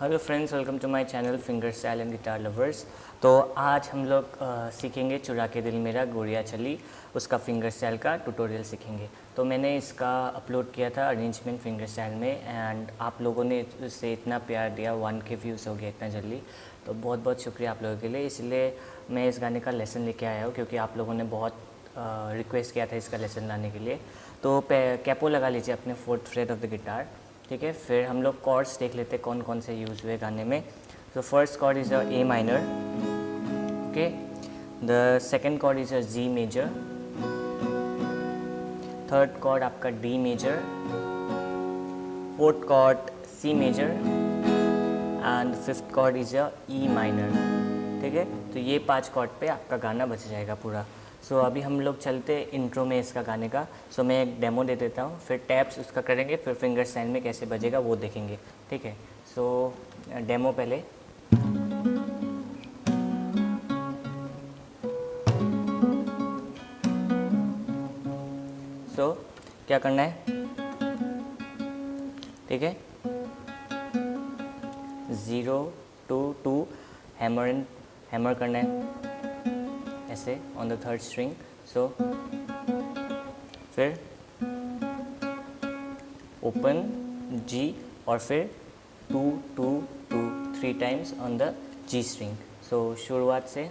Hello friends, welcome to my channel finger style and guitar lovers. तो आज हम लोग सीखेंगे चुरा के दिल मेरा गोरिया चली, उसका फिंगर स्टाइल का ट्यूटोरियल सीखेंगे। तो मैंने इसका अपलोड किया था अरेंजमेंट फिंगर स्टाइल में एंड आप लोगों ने इससे इतना प्यार दिया, 1K व्यूज़ हो गया इतना जल्दी। तो बहुत बहुत शुक्रिया आप लोगों के लिए। इसलिए मैं इस गाने का लेसन लेके आया हूँ क्योंकि आप लोगों ने बहुत रिक्वेस्ट किया था इसका लेसन लाने के लिए। तो कैपो लगा लीजिए अपने 4th freight of the guitar, ठीक है। फिर हम लोग कॉर्ड्स देख लेते हैं कौन कौन से यूज़ हुए गाने में। तो first chord is a A minor, okay. The second chord is a G major, third chord आपका D major, fourth chord C major and fifth chord is a E minor, ठीक है। तो ये 5 कॉर्ड पे आपका गाना बच जाएगा पूरा। सो अभी हम लोग चलते इंट्रो में इसका गाने का। सो मैं एक डेमो दे देता हूँ, फिर टैप्स उसका करेंगे, फिर फिंगर स्टाइल में कैसे बजेगा वो देखेंगे, ठीक है। सो डेमो पहले। सो क्या करना है, ठीक है। 0 2 2 हैमर करना है ऐसे on the third string. So फिर ओपन जी और फिर 2 2 2 3 times on the G string. So शुरुआत से,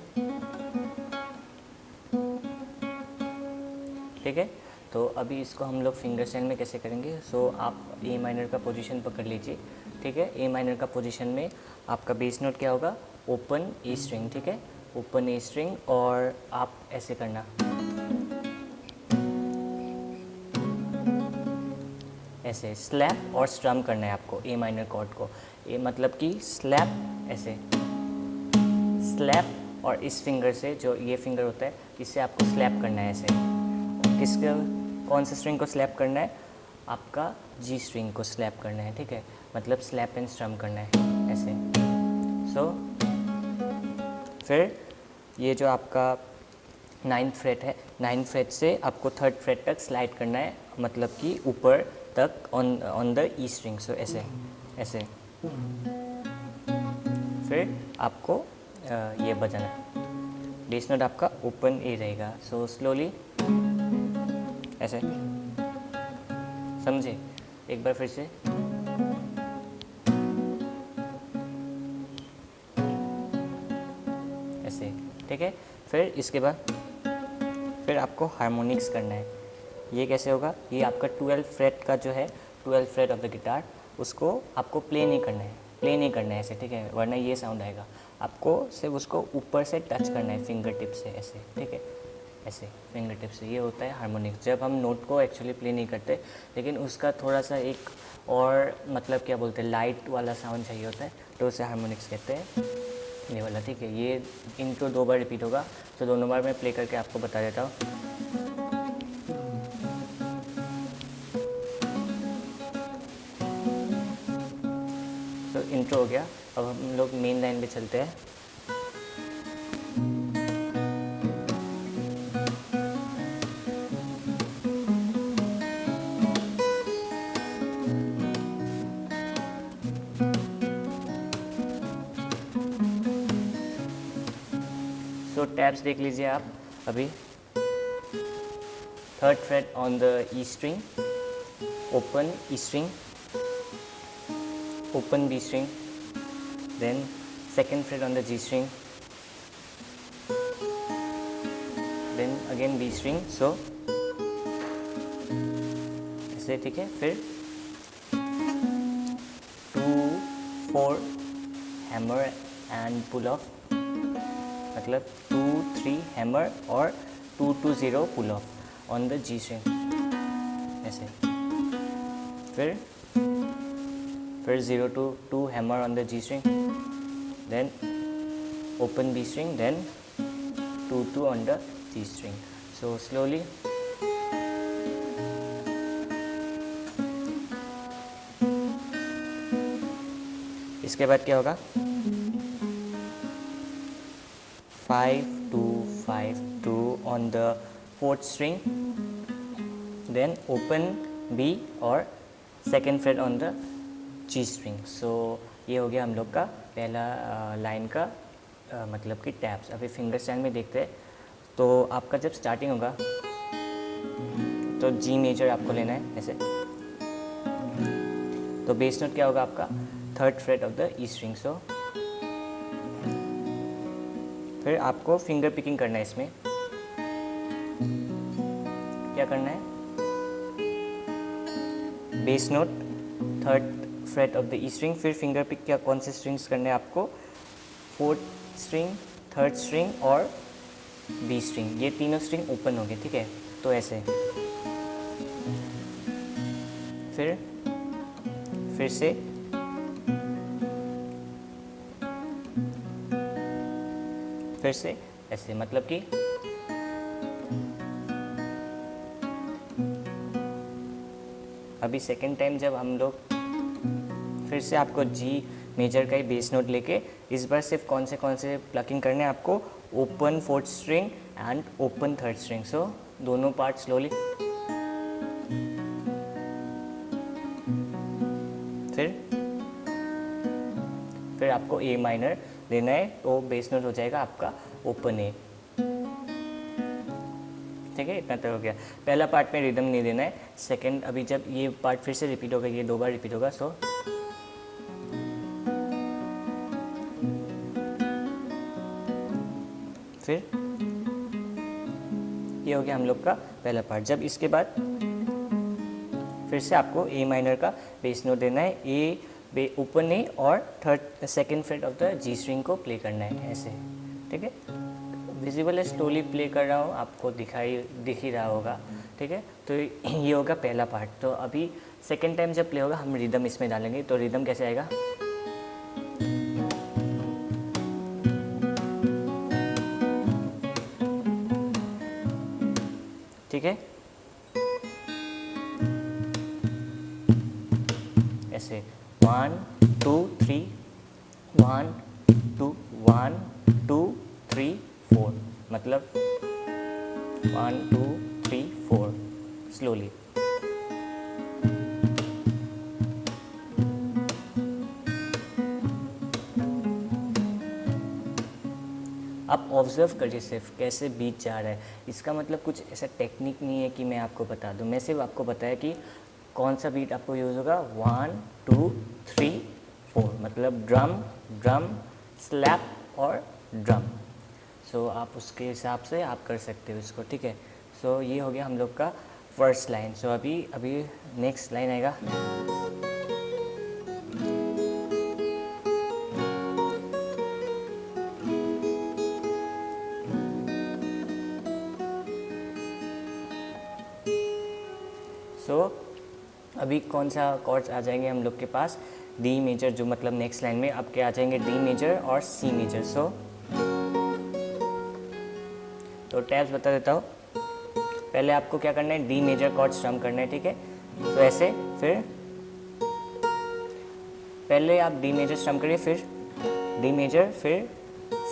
ठीक है। तो अभी इसको हम लोग फिंगर स्टाइल में कैसे करेंगे। सो आप ए माइनर का पोजीशन पकड़ लीजिए, ठीक है। ए माइनर का पोजीशन में आपका बेस नोट क्या होगा, ओपन ए स्ट्रिंग, ठीक है। ओपन ए स्ट्रिंग और आप ऐसे करना, ऐसे स्लैप और स्ट्रम करना है आपको ए माइनर कॉर्ड को। ए मतलब कि स्लैप, ऐसे स्लैप, और इस फिंगर से जो ये फिंगर होता है इससे आपको स्लैप करना है ऐसे। किसके, कौन से स्ट्रिंग को स्लैप करना है, आपका जी स्ट्रिंग को स्लैप करना है, ठीक है। मतलब स्लैप एंड स्ट्रम करना है ऐसे। सो फिर ये जो आपका 9th फ्रेट है, 9th फ्रेट से आपको 3rd फ्रेट तक स्लाइड करना है, मतलब कि ऊपर तक on the E string. So ऐसे ऐसे फिर आपको ये बजाना है। बेस नोट आपका ओपन ए रहेगा। सो स्लोली ऐसे, समझे। एक बार फिर से, ऐसे, ठीक है। फिर इसके बाद फिर आपको हारमोनिक्स करना है। ये कैसे होगा, ये आपका 12th फ्रेट का जो है 12th freight of the guitar, उसको आपको प्ले नहीं करना है, प्ले नहीं करना है ऐसे, ठीक है, वरना ये साउंड आएगा। आपको सिर्फ उसको ऊपर से टच करना है फिंगर टिप से ऐसे, ठीक है, ऐसे फिंगर टिप से। ये होता है हारमोनिक्स। जब हम नोट को एक्चुअली प्ले नहीं करते, लेकिन उसका थोड़ा सा एक और मतलब क्या बोलते हैं, लाइट वाला साउंड चाहिए होता है, तो उसे हारमोनिक्स कहते हैं, ये वाला, ठीक है। ये इंट्रो 2 बार रिपीट होगा, तो दोनों बार मैं प्ले करके आपको बता देता हूँ। तो इंट्रो हो गया, अब हम लोग मेन लाइन पे चलते हैं। सो टैब्स देख लीजिए आप अभी। 3rd fret on the E string, open E string, open B string, then 2nd fret on the G string, then again B string। so ऐसे, ठीक है। फिर 2 4 हैमर एंड पुल ऑफ, मतलब 2 3 हैमर और 2 2 0 pull off on the G string ऐसे। फिर 0 2 2 hammer on the G string, then open B string, then 2 2 on the G string। so slowly, इसके बाद क्या होगा, 5 2 5 2 on the 4th string, then open B और 2nd fret on the G string. So ये हो गया हम लोग का पहला लाइन का मतलब कि टैप्स। अभी फिंगर स्टाइल में देखते हैं। तो आपका जब स्टार्टिंग होगा तो जी मेजर आपको लेना है ऐसे। तो बेस नोट क्या होगा आपका 3rd fret of the E string. So फिर आपको फिंगर पिकिंग करना है इसमें। क्या करना है, base note 3rd fret of the E string, फिर फिंगर पिक क्या कौन से स्ट्रिंग्स करने हैं आपको, 4th स्ट्रिंग, 3rd स्ट्रिंग और बी स्ट्रिंग, ये तीनों स्ट्रिंग ओपन हो गए, ठीक है। तो ऐसे फिर से ऐसे, मतलब कि अभी सेकेंड टाइम जब हम लोग फिर से आपको जी मेजर का ही बेस नोट लेके इस बार सिर्फ कौन से प्लकिंग करने हैं आपको, open 4th string and open 3rd string. So दोनों पार्ट स्लोली, फिर आपको ए माइनर लेना है, तो बेस नोट हो जाएगा आपका ओपन ए, ठीक है। इतना तो हो गया। पहला पार्ट में रिदम नहीं देना है। सेकंड, अभी जब ये पार्ट फिर से रिपीट होगा, ये 2 बार रिपीट होगा। सो फिर ये हो गया हम लोग का पहला पार्ट। जब इसके बाद फिर से आपको ए माइनर का बेस नोट देना है, ए ओपन ए और second fret of the G string को प्ले करना है ऐसे, ठीक है। विजिबल है, स्लोली प्ले कर रहा हूँ, आपको दिख ही रहा होगा, ठीक है। तो ये होगा पहला पार्ट। तो अभी सेकंड टाइम जब प्ले होगा हम रिदम इसमें डालेंगे। तो रिदम कैसे आएगा, ठीक है, ऐसे 1 2 3 1 2 1 2 3 4, मतलब 1 2 3 4 स्लोली। आप ऑब्जर्व करिए सिर्फ कैसे बीट जा रहा है। इसका मतलब कुछ ऐसा टेक्निक नहीं है कि मैं आपको बता दूं, मैं सिर्फ आपको बताया कि कौन सा बीट आपको यूज़ होगा। 1 2 3 4, मतलब ड्रम ड्रम स्लैप और ड्रम। सो आप उसके हिसाब से आप कर सकते हो इसको, ठीक है। सो ये हो गया हम लोग का फर्स्ट लाइन। सो अभी नेक्स्ट लाइन आएगा। सो अभी कौन सा कॉर्ड्स आ जाएंगे हम लोग के पास, डी मेजर, जो मतलब नेक्स्ट लाइन में आपके आ जाएंगे डी मेजर और सी मेजर। सो तो टैब्स बता देता हूँ। पहले आपको क्या करना है, डी मेजर कॉर्ड स्ट्रम करना है, ठीक है। तो ऐसे, फिर पहले आप डी मेजर स्ट्रम करिए, फिर डी मेजर, फिर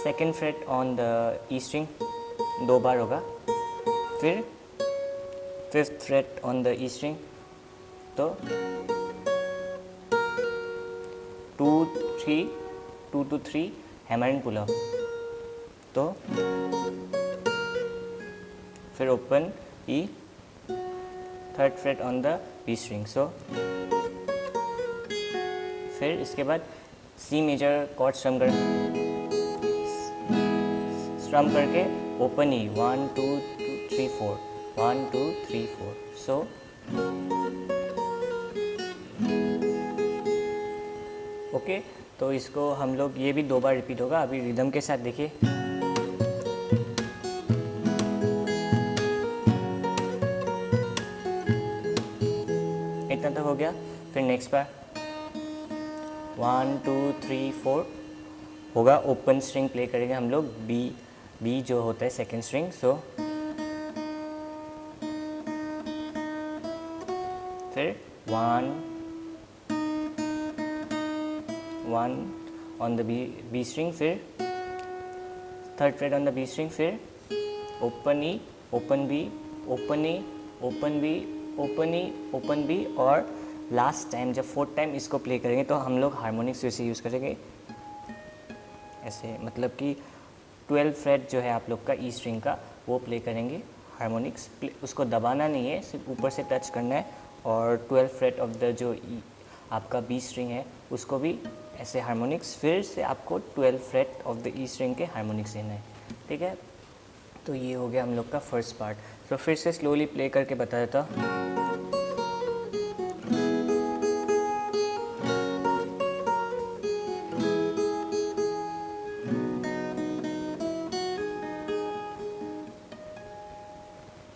second fret on the E string 2 बार होगा, फिर 5th fret on the E string, तो 2 to 3 hammer and pull up, तो फिर open E 3rd fret on the B string. So फिर इसके बाद सी मेजर कॉर्ड स्ट्रम करके ओपन ई 1 2 3 4 1 2 3 4। सो ओके, तो इसको हम लोग, ये भी 2 बार रिपीट होगा। अभी रिदम के साथ देखिए। इतना तक हो गया। फिर नेक्स्ट बार 1 2 3 4 होगा, ओपन स्ट्रिंग प्ले करेंगे हम लोग, बी जो होता है सेकेंड स्ट्रिंग। सो फिर 1 ऑन द बी स्ट्रिंग, फिर 3rd fret on the B string, फिर open E open B open E open B open E open B और लास्ट टाइम जब फोर्थ टाइम इसको प्ले करेंगे तो हम लोग हार्मोनिक्स वैसे यूज़ करेंगे ऐसे, मतलब कि 12 फ्रेट जो है आप लोग का ई स्ट्रिंग का वो प्ले करेंगे हार्मोनिक्स। उसको दबाना नहीं है, सिर्फ ऊपर से टच करना है। और 12 फ्रेट ऑफ द जो आपका बी स्ट्रिंग है उसको भी ऐसे हार्मोनिक्स, फिर से आपको 12 freight of the E string के हार्मोनिक्स देना है, ठीक है। तो ये हो गया हम लोग का फर्स्ट पार्ट। तो फिर से स्लोली प्ले करके बता देता हूँ।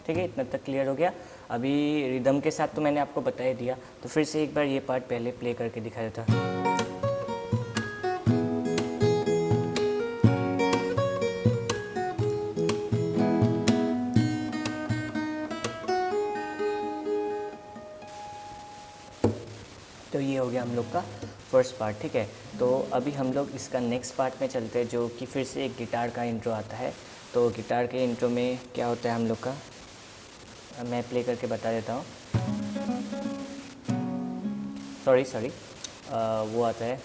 ठीक है, इतना तक क्लियर हो गया। अभी रिदम के साथ तो मैंने आपको बता ही दिया, तो फिर से एक बार ये पार्ट पहले प्ले करके दिखा देता। तो ये हो गया हम लोग का फर्स्ट पार्ट, ठीक है। तो अभी हम लोग इसका नेक्स्ट पार्ट में चलते हैं, जो कि फिर से एक गिटार का इंट्रो आता है। तो गिटार के इंट्रो में क्या होता है हम लोग का, मैं प्ले करके बता देता हूँ। सॉरी वो आता है।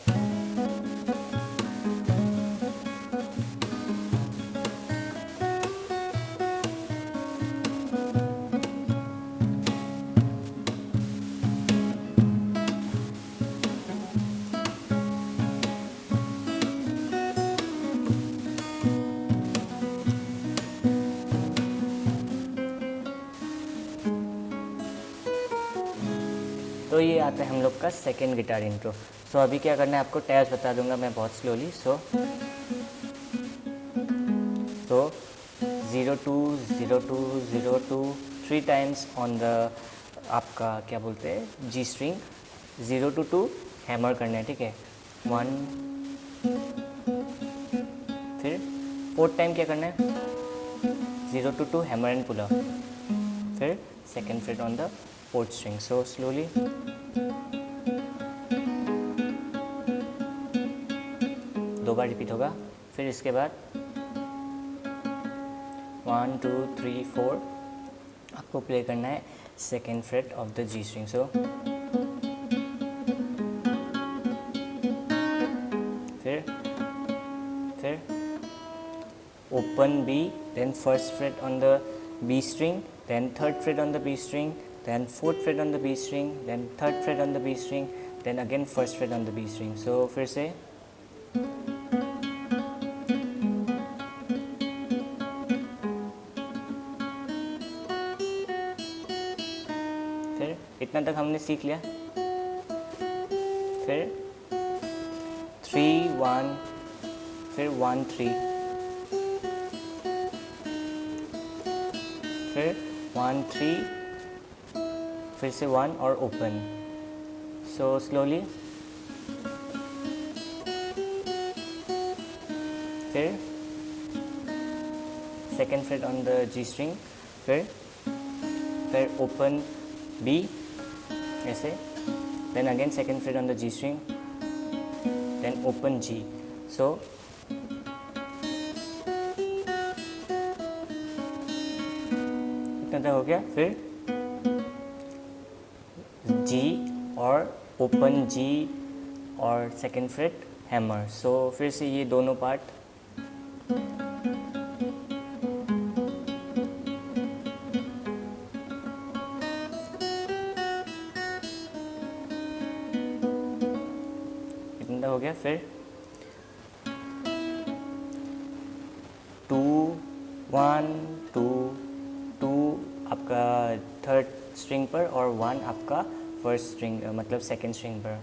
तो ये आता है हम लोग का सेकेंड गिटार इंट्रो। सो अभी क्या करना है आपको, टैब्स बता दूंगा मैं बहुत slowly. So 0 2 0 2 0 2 3 times on the आपका क्या बोलते हैं जी स्ट्रिंग, 0 to 2 हैमर करना है, ठीक है। 1, फिर 4th टाइम क्या करना है, 0 to 2 hammer and pull up, फिर second fret on the 4th string. So slowly दो बार रिपीट होगा। फिर इसके बाद 1 2 3 4 आपको प्ले करना है second fret of the G string. So फिर open B, then first fret on the B string, then third fret on the B string, then 4th fret on the B string, then 3rd fret on the B string, then again 1st fret on the B string. So फिर से फिर इतना तक हमने सीख लिया। फिर 3 1, फिर 1 3, फिर 1 3, फिर से 1 और ओपन। सो स्लोली फिर second fret on the G string, फिर ओपन बी ऐसे, then again second fret on the G string, then open G. So इतना तक हो गया। फिर जी और ओपन जी और सेकेंड फ्रेट हैमर। सो फिर से ये दोनों पार्ट इतना हो गया। फिर 2 1 2 2 आपका थर्ड स्ट्रिंग पर और 1 आपका फर्स्ट स्ट्रिंग मतलब सेकेंड स्ट्रिंग पर।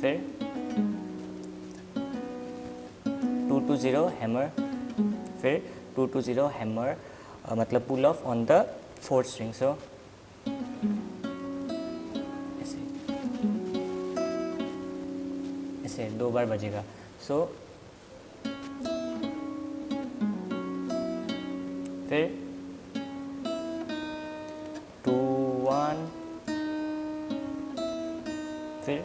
फिर 2 2 0 हैमर, फिर 2 2 0 हैमर मतलब pull off on the 4th string. So ऐसे 2 बार बजेगा। सो फिर 2 1, फिर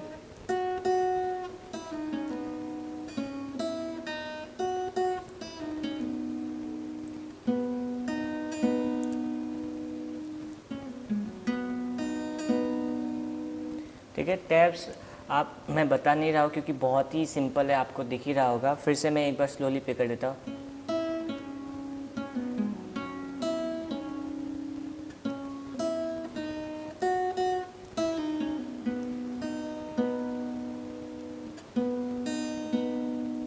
ठीक है। टैब्स आप मैं बता नहीं रहा हूँ क्योंकि बहुत ही सिंपल है, आपको दिख ही रहा होगा। फिर से मैं एक बार स्लोली प्ले कर देता हूँ।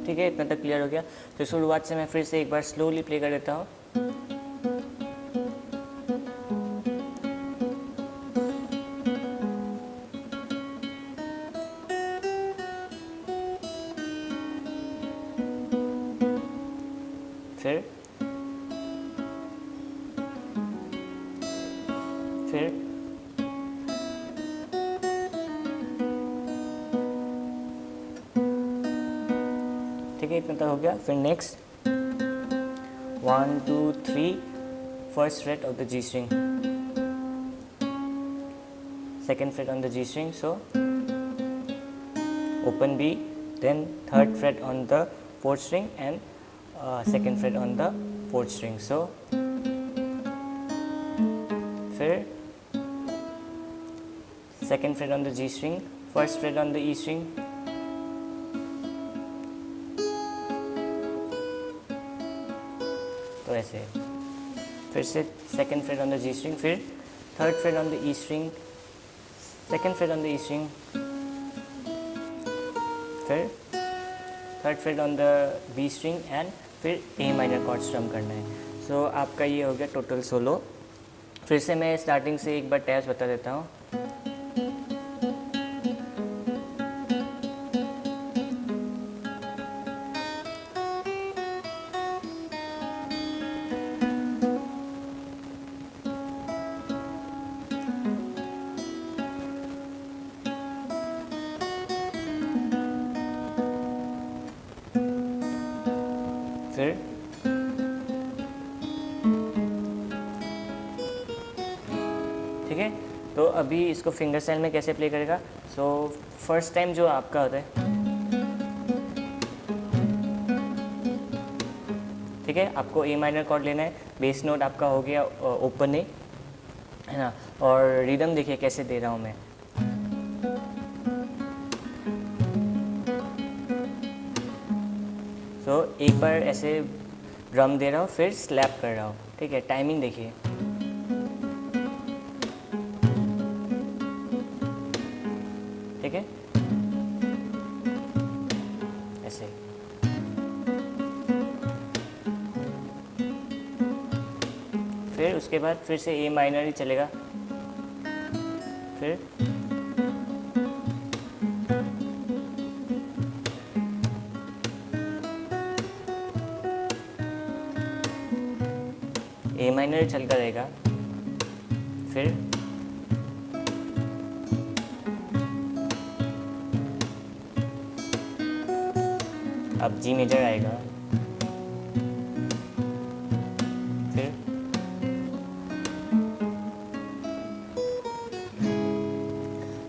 ठीक है, इतना तक क्लियर हो गया। तो शुरुआत से मैं फिर से एक बार स्लोली प्ले कर देता हूँ। फिर ठीक है, इतना तक हो गया। फिर next 1 2 3 first fret of the G string, second fret on the G string, so open B, then third fret on the fourth string and second fret on the fourth string. So फिर second fret on the G string, first fret on the E string, तो ऐसे। फिर से second fret on the G string, फिर third fret on the E string, second fret on the E string, फिर third fret on the B string and फिर A minor cord स्ट्रम करना है। सो आपका ये हो गया टोटल सोलो। फिर से मैं स्टार्टिंग से एक बार टैब्स बता देता हूँ। फिर ठीक है, तो अभी इसको फिंगर स्टाइल में कैसे प्ले करेगा। सो फर्स्ट टाइम जो आपका होता है, ठीक है, आपको ए माइनर कॉर्ड लेना है, बेस नोट आपका हो गया ओपन ए, है ना। और रिदम देखिए कैसे दे रहा हूँ मैं। तो एक बार ऐसे ड्रम दे रहा हूँ, फिर स्लैप कर रहा हूँ, ठीक है। टाइमिंग देखिए, ठीक है, ऐसे। फिर उसके बाद फिर से ए माइनर ही चलेगा, फिर ए माइनर चलता रहेगा, फिर अब जी मेजर आएगा, फिर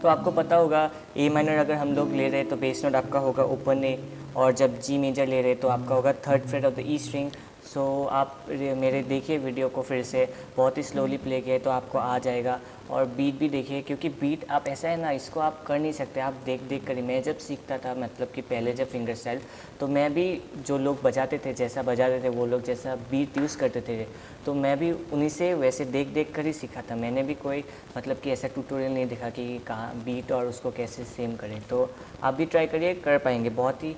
तो आपको पता होगा ए माइनर अगर हम लोग ले रहे हैं तो बेस नोट आपका होगा ओपन ए, और जब जी मेजर ले रहे हैं तो आपका होगा third fret of the E string. So आप मेरे देखिए वीडियो को फिर से, बहुत ही स्लोली प्ले किए तो आपको आ जाएगा। और बीट भी देखिए, क्योंकि बीट आप ऐसा है ना, इसको आप कर नहीं सकते, आप देख देख कर ही। मैं जब सीखता था, मतलब कि पहले जब फिंगर स्टाइल, तो मैं भी जो लोग बजाते थे, जैसा बजाते थे वो लोग, जैसा बीट यूज़ करते थे, तो मैं भी उन्हीं से वैसे देख देख कर ही सीखा था। मैंने भी कोई मतलब कि ऐसा ट्यूटोरियल नहीं देखा कि कहाँ बीट और उसको कैसे सेम करें। तो आप भी ट्राई करिए, कर पाएंगे। बहुत ही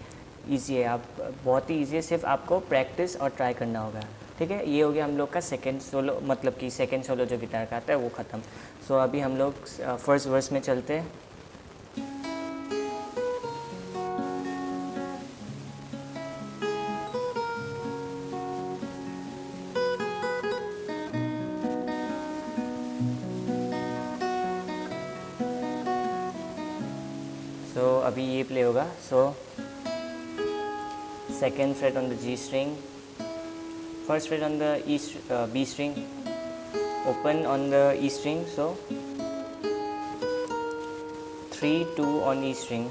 ईजी है, आप बहुत ही ईजी है, सिर्फ आपको प्रैक्टिस और ट्राई करना होगा, ठीक है। ये हो गया हम लोग का सेकंड सोलो, मतलब कि सेकंड सोलो जो गिटार का आता है वो ख़त्म। सो अभी हम लोग फर्स्ट वर्स में चलते हैं। सो अभी ये प्ले होगा। So second fret on the G string, first fret on the B string, open on the E string, so 3 2 on E string।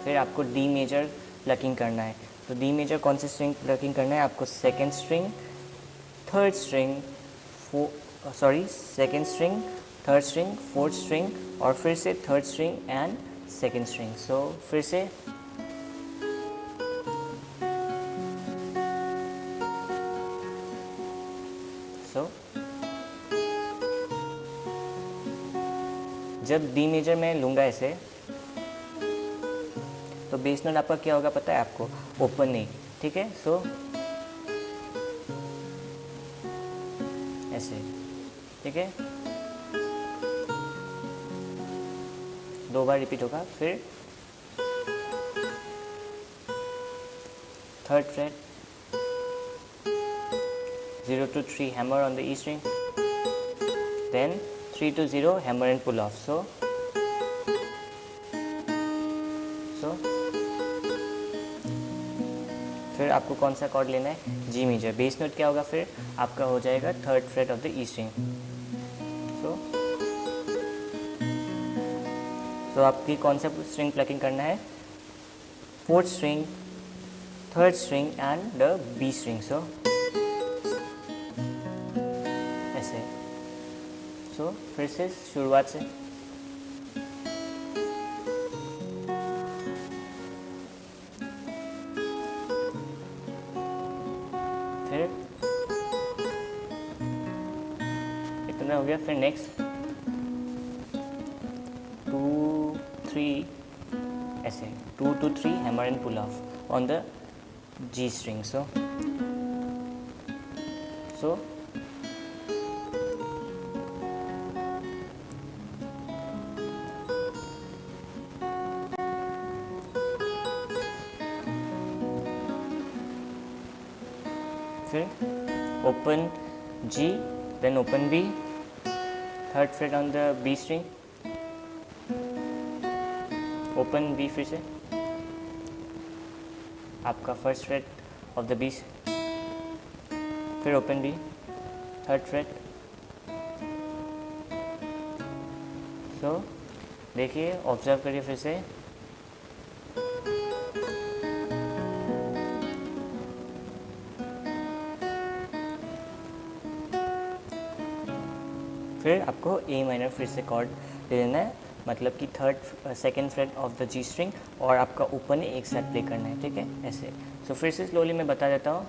फिर आपको D मेजर प्लकिंग करना है। तो D मेजर कौन सी स्ट्रिंग प्लकिंग करना है आपको? Second string, third string, second string, third string, fourth string और फिर से third string and second string. So फिर से जब डी मेजर में लूँगा ऐसे, तो बेस नोट आपका क्या होगा पता है आपको? ओपन ए, ठीक है। सो ऐसे, ठीक है, 2 बार रिपीट होगा। फिर third freight, 0 to 3 hammer on the E string, then 3 to 0 hammer and pull off. So फिर आपको कौन सा कॉर्ड लेना है? जी मेजर। बेस नोट क्या होगा फिर आपका? हो जाएगा third fret of the E string. So आपकी कौन सा स्ट्रिंग प्लकिंग करना है? Fourth string, third string and the B string. So ऐसे। सो फिर से शुरुआत से फिर इतना हो गया। फिर नेक्स्ट 2 3 ऐसे 2 to 3 hammer and pull off on the G string. So फिर open G, then open B, third fret on the B string, open B, फिर से आपका first fret of the B, फिर open B, third fret. So देखिए, observe करिए फिर से। फिर आपको ए माइनर फिर से कॉर्ड ले लेना है, मतलब कि third second fret of the G string और आपका ओपन एक साथ प्ले करना है, ठीक है, ऐसे। सो फिर से स्लोली मैं बता देता हूँ।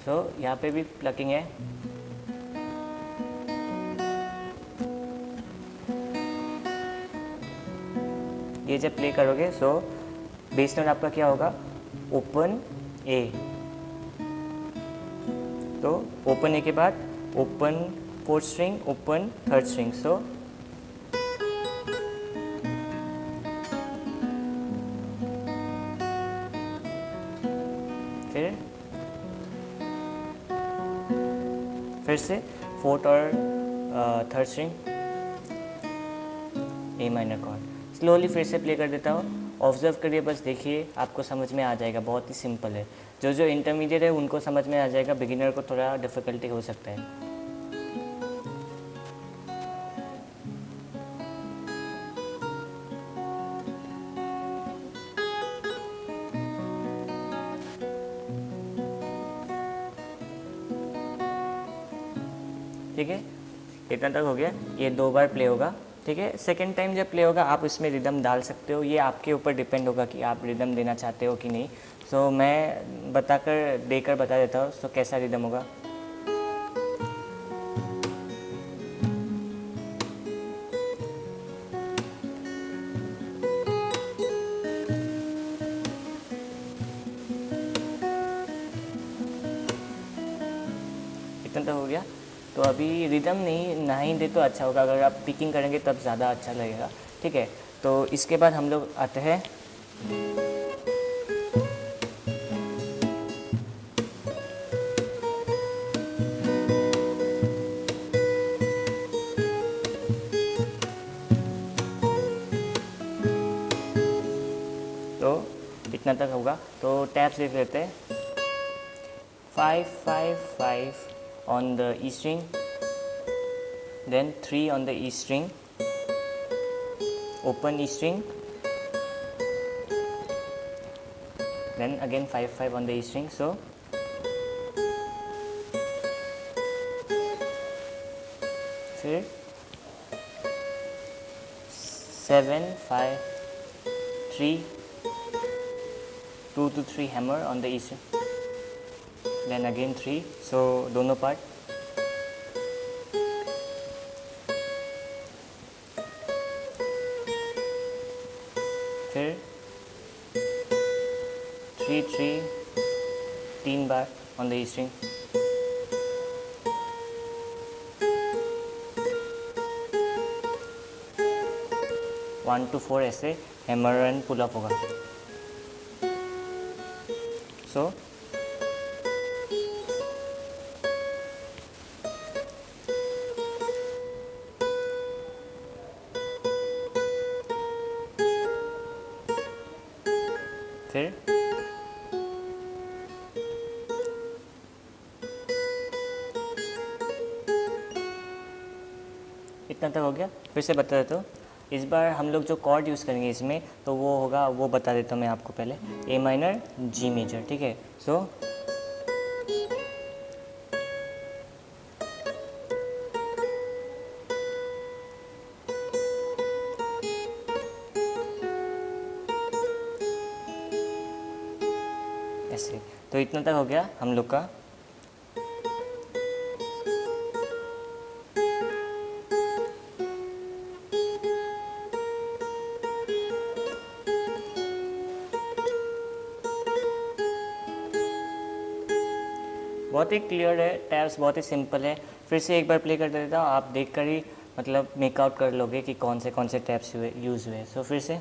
सो यहाँ पे भी प्लकिंग है। ये जब प्ले करोगे सो बेस नोट आपका क्या होगा? Open A. तो ओपन ए के बाद open fourth string, open third string. So फिर से फोर्थ और third string, A minor chord. Slowly फिर से प्ले कर देता हूँ, ऑब्जर्व करिए, बस देखिए, आपको समझ में आ जाएगा। बहुत ही सिंपल है। जो इंटरमीडिएट है उनको समझ में आ जाएगा, बिगिनर को थोड़ा डिफ़िकल्टी हो सकता है। ठीक है, इतना तक हो गया। ये 2 बार प्ले होगा, ठीक है। सेकेंड टाइम जब प्ले होगा आप इसमें रिदम डाल सकते हो, ये आपके ऊपर डिपेंड होगा कि आप रिदम देना चाहते हो कि नहीं। सो मैं देकर बता देता हूँ। सो कैसा रिदम होगा? इतना तो हो गया। तो अभी रिदम ना ही दे तो अच्छा होगा, अगर आप पिकिंग करेंगे तब ज़्यादा अच्छा लगेगा, ठीक है। तो इसके बाद हम लोग आते हैं तो इतना तक होगा। तो टैप्स देख लेते हैं। 5 5 5 on the E string, then 3 on the E string, open E string, then again 5 5 on the E string, so फिर 7 5 3 2 to 3 hammer on the E string, then again 3, so दोनों पार्ट, फिर 3 3 3 बार on the E string, one two 4 ऐसे hammer and pull up होगा, सो फिर इतना तक हो गया। फिर से बता देता हूँ, इस बार हम लोग जो कॉर्ड यूज़ करेंगे इसमें, तो वो होगा, वो बता देता हूँ मैं आपको पहले, ए माइनर जी मेजर, ठीक है। सो ऐसे, तो इतना तक हो गया हम लोग का। बहुत ही क्लियर है, टैब्स बहुत ही सिंपल है। फिर से एक बार प्ले कर देता हूँ, आप देखकर ही मतलब मेकआउट कर लोगे कि कौन से टैब्स यूज़ हुए। सो फिर से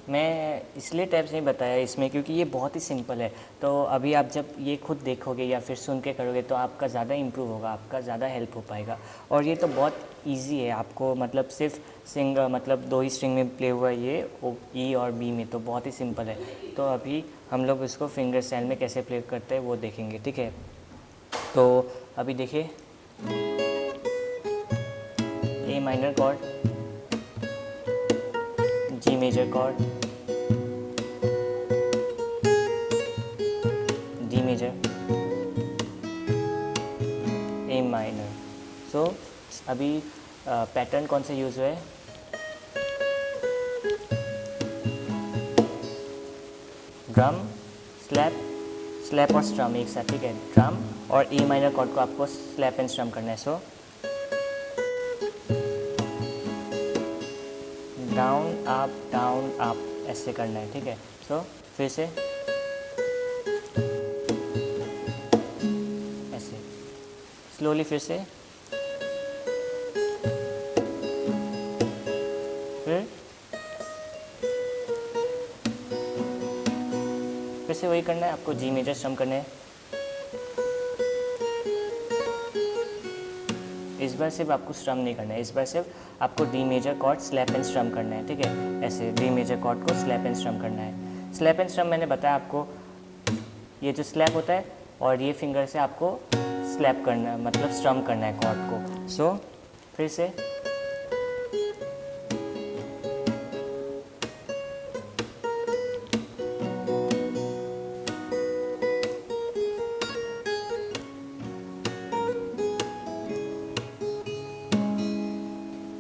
मैं इसलिए टैब्स नहीं बताया इसमें क्योंकि ये बहुत ही सिंपल है। तो अभी आप जब ये खुद देखोगे या फिर सुन के करोगे तो आपका ज़्यादा इम्प्रूव होगा, आपका ज़्यादा हेल्प हो पाएगा। और ये तो बहुत इजी है, आपको मतलब सिर्फ मतलब 2 ही स्ट्रिंग में प्ले हुआ ये ई और बी में, तो बहुत ही सिंपल है। तो अभी हम लोग इसको फिंगर स्टाइल में कैसे प्ले करते हैं वो देखेंगे, ठीक है। तो अभी देखिए, A minor chord, G major chord, D major, A minor. So अभी पैटर्न कौन से यूज़ हुए, ड्रम, स्लैप और स्ट्रम एक साथ, ठीक है। ड्रम और ए माइनर कॉर्ड को आपको स्लैप एंड स्ट्रम करना है। सो डाउन अप ऐसे करना है, ठीक है। सो फिर से ऐसे स्लोली, फिर से, फिर से वही करना है आपको, जी मेजर स्ट्रम करना है। इस बार सिर्फ आपको स्ट्रम नहीं करना है, इस बार सिर्फ आपको D major chord slap and strum करना है, ठीक है। ऐसे डी मेजर कॉर्ड को स्लैप एंड स्ट्रम करना है। स्लैप एंड स्ट्रम मैंने बताया आपको, ये जो स्लैप होता है और ये फिंगर से आपको स्लैप करना है, मतलब स्ट्रम करना है कॉर्ड को। सो फिर से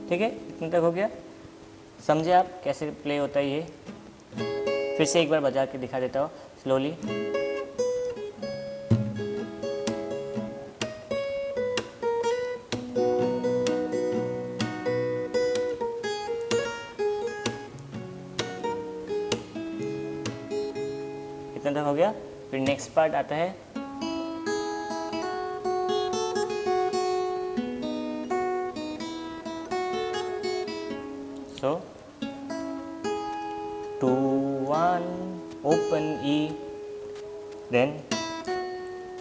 ठीक है, इतना तक हो गया। समझे आप कैसे प्ले होता है ये? फिर से एक बार बजा के दिखा देता हूँ स्लोली। इतना तक हो गया। फिर नेक्स्ट पार्ट आता है So 2 1 open E, then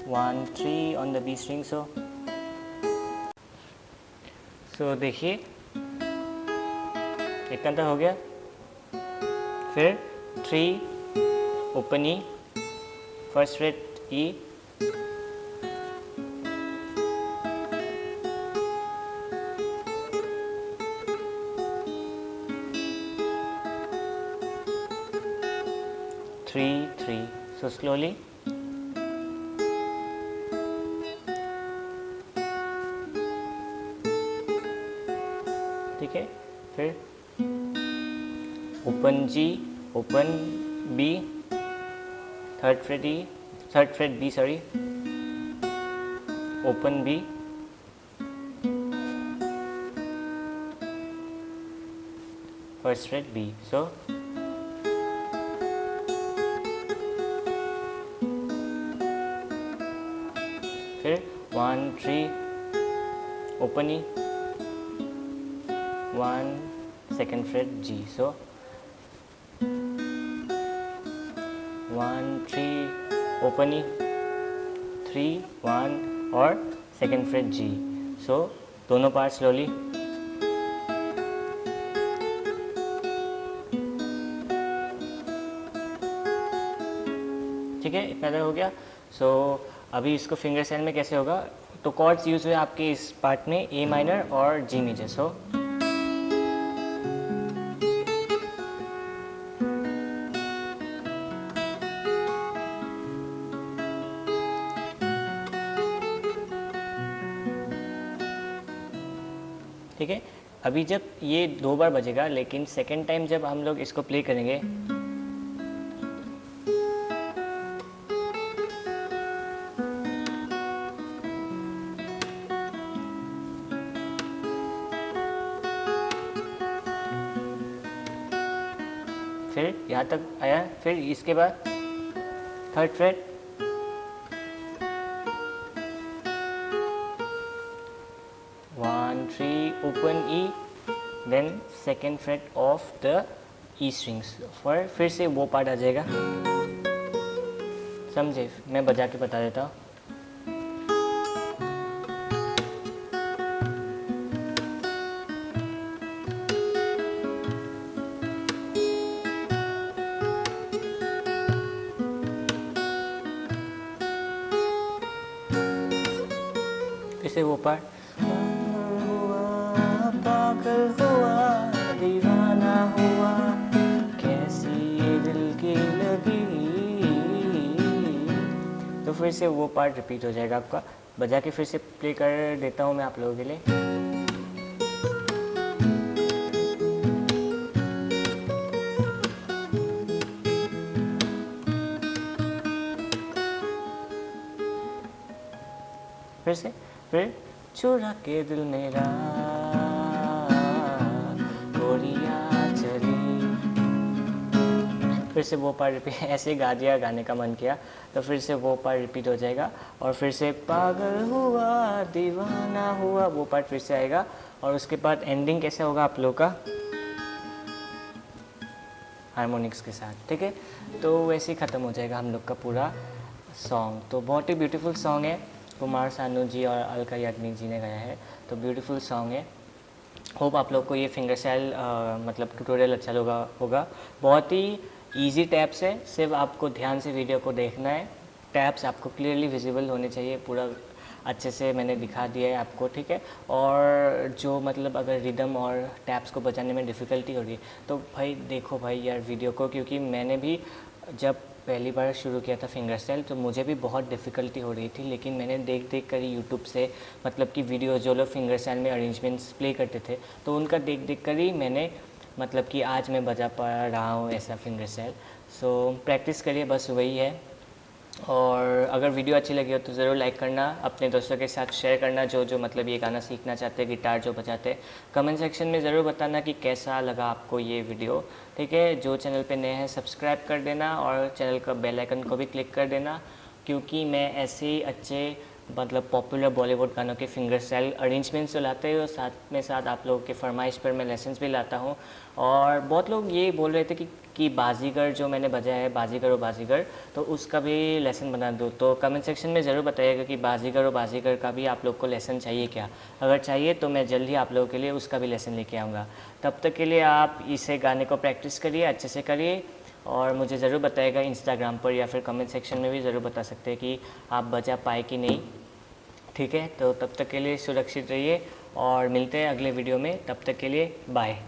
1 3 on the B string. So देखिए इतना तो हो गया। फिर 3 open E, first fret E, three, so slowly. ठीक है, फिर open G, open B, third fret B sorry, open B, first fret B. So फिर 1 3 open E, 1 second fret G. So 1 3 open E, 3 1 और सेकेंड फ्रेट जी। सो दोनों part slowly. ठीक है, इतना देर हो गया। सो अभी इसको फिंगर सेल में कैसे होगा, तो कॉर्ड्स यूज हुए आपके इस पार्ट में ए माइनर और जी मेजर। सो ठीक है, अभी जब ये 2 बार बजेगा, लेकिन सेकेंड टाइम जब हम लोग इसको प्ले करेंगे फिर यहाँ तक आया, फिर इसके बाद third fret, one three open E, then second fret of the E strings. फिर से वो पार्ट आ जाएगा, समझे? मैं बजा के बता देता हूँ। फिर से वो पार्ट, पागल हुआ दीवाना हुआ कैसी ये दिल की लगी। तो फिर से वो पार्ट रिपीट हो जाएगा आपका। बजा के फिर से प्ले कर देता हूँ मैं आप लोगों के लिए। फिर चुरा के दिल मेरा गोरिया चली। फिर से वो पार्ट रिपीट, ऐसे गा दिया, गाने का मन किया तो फिर से वो पार्ट रिपीट हो जाएगा। और फिर से पागल हुआ दीवाना हुआ, वो पार्ट फिर से आएगा। और उसके बाद एंडिंग कैसे होगा आप लोग का, हार्मोनिक्स के साथ। ठीक है, तो वैसे ही ख़त्म हो जाएगा हम लोग का पूरा सॉन्ग। तो बहुत ही ब्यूटीफुल सॉन्ग है, कुमार सानू जी और अलका याग्निक जी ने गाया है, तो ब्यूटीफुल सॉन्ग है। होप आप लोग को ये फिंगर सेल मतलब ट्यूटोरियल अच्छा होगा। बहुत ही इजी टैप्स है, सिर्फ आपको ध्यान से वीडियो को देखना है। टैप्स आपको क्लियरली विजिबल होने चाहिए, पूरा अच्छे से मैंने दिखा दिया है आपको। ठीक है, और जो मतलब अगर रिदम और टैप्स को बजाने में डिफ़िकल्टी हो रही है तो भाई देखो भाई यार वीडियो को, क्योंकि मैंने भी जब पहली बार शुरू किया था फिंगर स्टाइल तो मुझे भी बहुत डिफ़िकल्टी हो रही थी, लेकिन मैंने देख कर यूट्यूब से मतलब कि वीडियो जो लोग फिंगर स्टाइल में अरेंजमेंट्स प्ले करते थे तो उनका देख कर ही मैंने मतलब कि आज मैं बजा पा रहा हूँ ऐसा फिंगर स्टाइल। सो प्रैक्टिस करिए, बस वही है। और अगर वीडियो अच्छी लगी हो तो ज़रूर लाइक करना, अपने दोस्तों के साथ शेयर करना जो मतलब ये गाना सीखना चाहते हैं, गिटार जो बजाते हैं। कमेंट सेक्शन में ज़रूर बताना कि कैसा लगा आपको ये वीडियो। ठीक है, जो चैनल पे नए हैं सब्सक्राइब कर देना और चैनल का बेल आइकन को भी क्लिक कर देना, क्योंकि मैं ऐसे ही अच्छे मतलब पॉपुलर बॉलीवुड गानों के फिंगर स्टाइल अरेंजमेंट्स तो लाते हैं और साथ में साथ आप लोगों के फरमाइश पर मैं लेसन्स भी लाता हूँ। और बहुत लोग ये बोल रहे थे कि बाजीगर जो मैंने बजाया है, बाजीगर और बाजीगर, तो उसका भी लेसन बना दूँ। तो कमेंट सेक्शन में ज़रूर बताइएगा कि बाजीगर और बाजीगर का भी आप लोग को लेसन चाहिए क्या। अगर चाहिए तो मैं जल्द ही आप लोगों के लिए उसका भी लेसन लेके आऊँगा। तब तक के लिए आप इसे गाने को प्रैक्टिस करिए, अच्छे से करिए और मुझे ज़रूर बताइएगा इंस्टाग्राम पर या फिर कमेंट सेक्शन में भी ज़रूर बता सकते हैं कि आप बजा पाए कि नहीं। ठीक है, तो तब तक के लिए सुरक्षित रहिए और मिलते हैं अगले वीडियो में। तब तक के लिए बाय।